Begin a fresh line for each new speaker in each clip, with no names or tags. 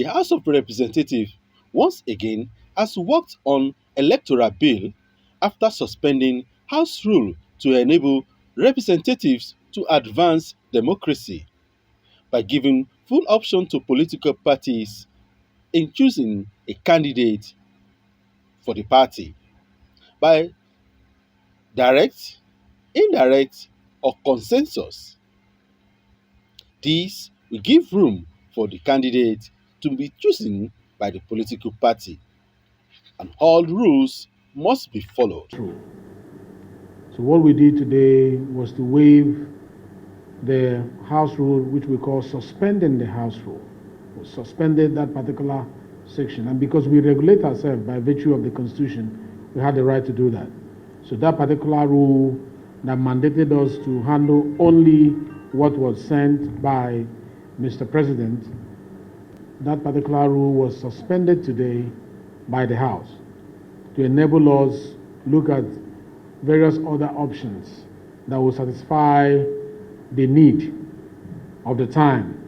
House of Representatives once again has worked on electoral bill after suspending House rule to enable representatives to advance democracy by giving full option to political parties in choosing a candidate for the party by direct, indirect, or consensus. This will give room for the candidate to be chosen by the political party, and all rules must be followed.
So what we did today was to waive the House rule, which we call suspending the House rule. We suspended that particular section, and because we regulate ourselves by virtue of the Constitution, we had the right to do that. So that particular rule that mandated us to handle only what was sent by Mr. President, that particular rule was suspended today by the House to enable us look at various other options that will satisfy the need of the time,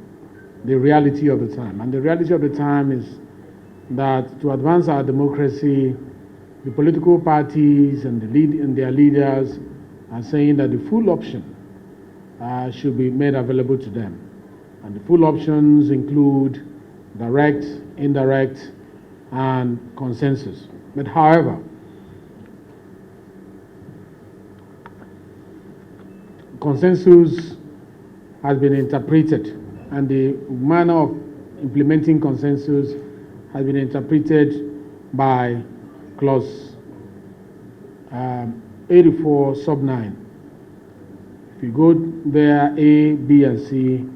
the reality of the time. And the reality of the time is that to advance our democracy, the political parties and their leaders are saying that the full option should be made available to them. And the full options include direct, indirect, and consensus. But however, consensus has been interpreted, and the manner of implementing consensus has been interpreted by clause 84 sub 9. If you go there, A, B, and C,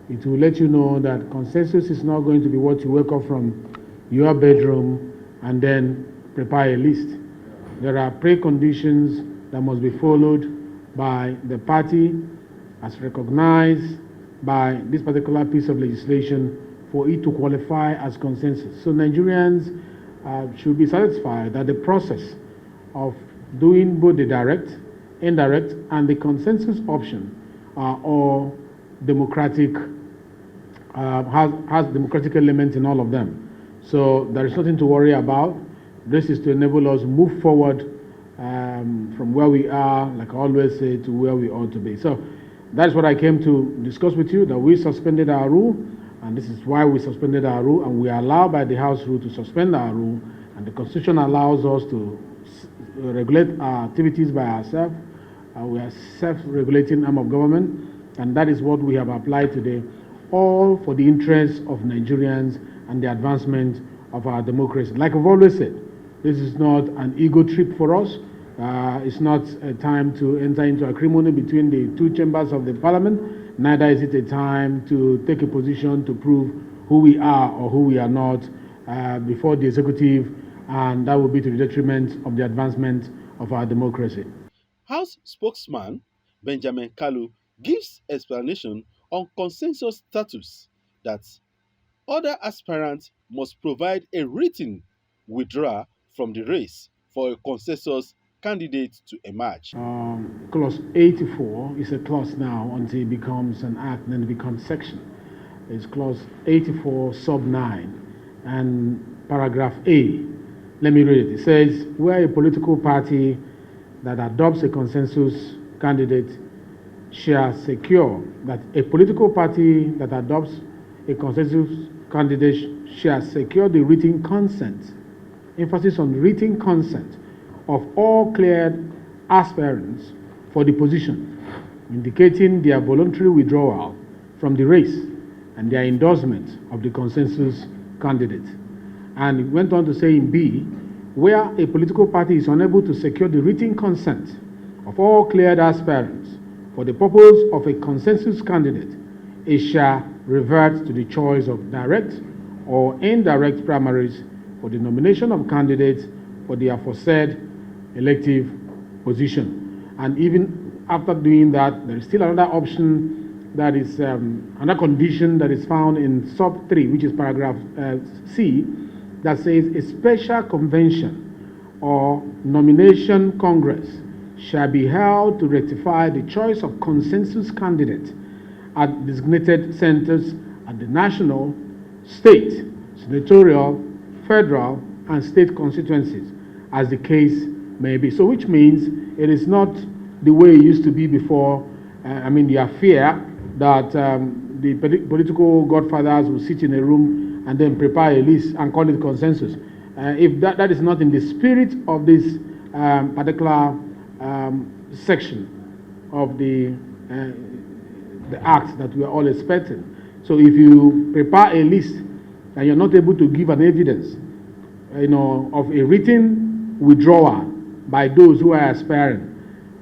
it will let you know that consensus is not going to be what you wake up from your bedroom and then prepare a list. There are preconditions that must be followed by the party as recognized by this particular piece of legislation for it to qualify as consensus. So Nigerians should be satisfied that the process of doing both the direct, indirect, and the consensus option are all democratic, has democratic elements in all of them. So there is nothing to worry about. This is to enable us move forward from where we are, like I always say, to where we ought to be. So that's what I came to discuss with you, that we suspended our rule, and this is why we suspended our rule, and we are allowed by the House rule to suspend our rule, and the Constitution allows us to regulate our activities by ourselves. We are self-regulating arm of government, and that is what we have applied today, all for the interests of Nigerians and the advancement of our democracy. Like I've always said, this is not an ego trip for us. It's not a time to enter into acrimony between the two chambers of the parliament. Neither is it a time to take a position to prove who we are or who we are not before the executive, and that will be to the detriment of the advancement of our democracy.
House spokesman Benjamin Kalu gives explanation on consensus status that other aspirants must provide a written withdrawal from the race for a consensus candidate to emerge.
Clause 84 is a clause now until it becomes an act, then it becomes section. It's clause 84 sub 9 and paragraph A. Let me read it. It says, where a political party that adopts a consensus candidate shall secure that a political party that adopts a consensus candidate shall secure the written consent, emphasis on written consent, of all cleared aspirants for the position, indicating their voluntary withdrawal from the race and their endorsement of the consensus candidate. And it went on to say in B, where a political party is unable to secure the written consent of all cleared aspirants for the purpose of a consensus candidate, it shall revert to the choice of direct or indirect primaries for the nomination of candidates for the aforesaid elective position. And even after doing that, there is still another option, that is another condition that is found in sub 3, which is paragraph C, that says a special convention or nomination congress shall be held to rectify the choice of consensus candidate at designated centers at the national, state, senatorial, federal, and state constituencies, as the case may be. So, which means it is not the way it used to be before. The fear that the political godfathers will sit in a room and then prepare a list and call it consensus. If that is not in the spirit of this particular section of the act that we are all expecting. So if you prepare a list and you're not able to give an evidence, of a written withdrawal by those who are aspiring,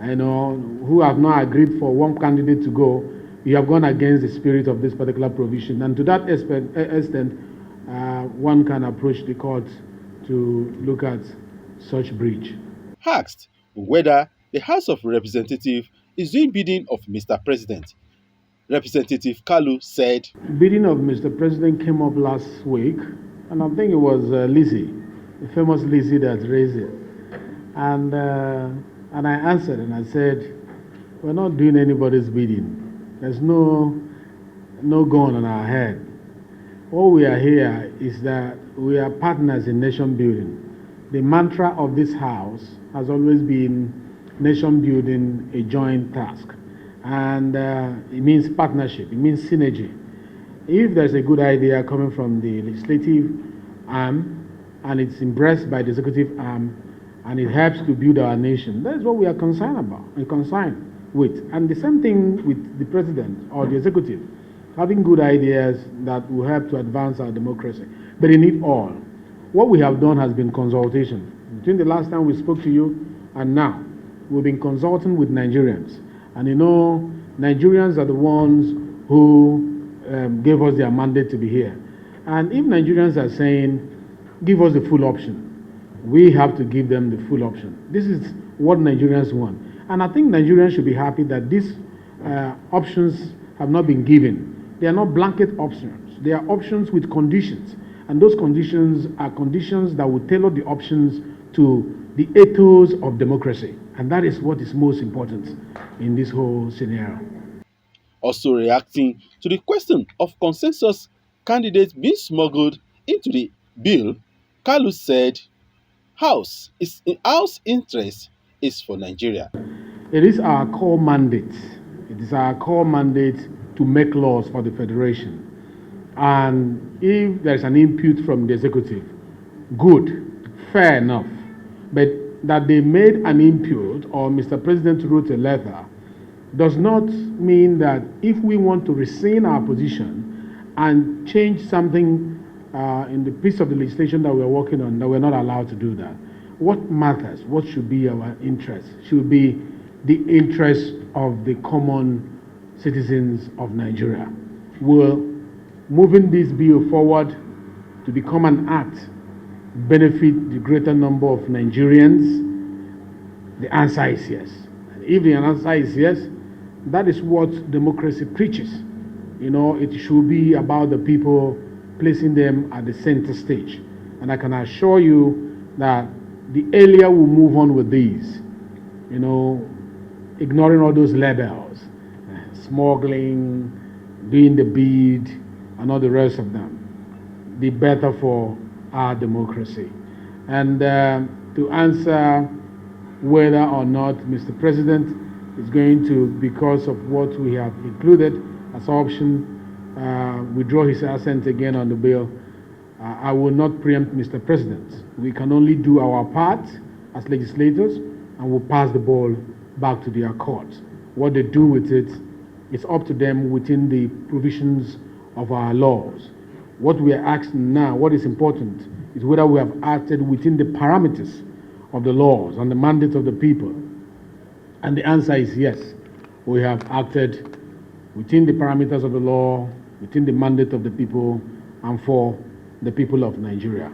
who have not agreed for one candidate to go, you have gone against the spirit of this particular provision. And to that extent, one can approach the court to look at such breach.
Asked whether the House of Representatives is doing bidding of Mr. President, Representative Kalu said,
Bidding of Mr. President came up last week, and I think it was Lizzie, the famous Lizzie that raised it. And I answered and I said, we're not doing anybody's bidding. There's no gun on our head. All we are here is that we are partners in nation building. The mantra of this house has always been nation building, a joint task. And it means partnership, it means synergy. If there's a good idea coming from the legislative arm and it's embraced by the executive arm and it helps to build our nation, that's what we are concerned about and concerned with. And the same thing with the president or the executive, having good ideas that will help to advance our democracy. But in it all, what we have done has been consultation. Between the last time we spoke to you and now, we've been consulting with Nigerians. And Nigerians are the ones who gave us their mandate to be here. And if Nigerians are saying, give us the full option, we have to give them the full option. This is what Nigerians want. And I think Nigerians should be happy that these options have not been given. They are not blanket options. They are options with conditions. And those conditions are conditions that will tailor the options to the ethos of democracy. And that is what is most important in this whole scenario.
Also reacting to the question of consensus candidates being smuggled into the bill, Kalu said, House interest is for Nigeria.
It is our core mandate. It is our core mandate to make laws for the Federation. And if there's an input from the executive, good, fair enough. But that they made an input or Mr. President wrote a letter does not mean that if we want to rescind our position and change something in the piece of the legislation that we're working on, that we're not allowed to do that. What matters, what should be our interest, should be the interest of the common citizens of Nigeria. Will moving this bill forward to become an act benefit the greater number of Nigerians? The answer is yes. And if the answer is yes, that is what democracy preaches. It should be about the people, placing them at the center stage. And I can assure you that the earlier we move on with these, ignoring all those labels, smuggling, doing the bid, and all the rest of them, the better for our democracy. And to answer whether or not Mr. President is going to, because of what we have included as option, withdraw his assent again on the bill, I will not preempt Mr. President. We can only do our part as legislators and we'll pass the ball back to their court. What they do with it, it's up to them within the provisions of our laws. What we are asking now, what is important, is whether we have acted within the parameters of the laws and the mandate of the people. And the answer is yes. We have acted within the parameters of the law, within the mandate of the people, and for the people of Nigeria.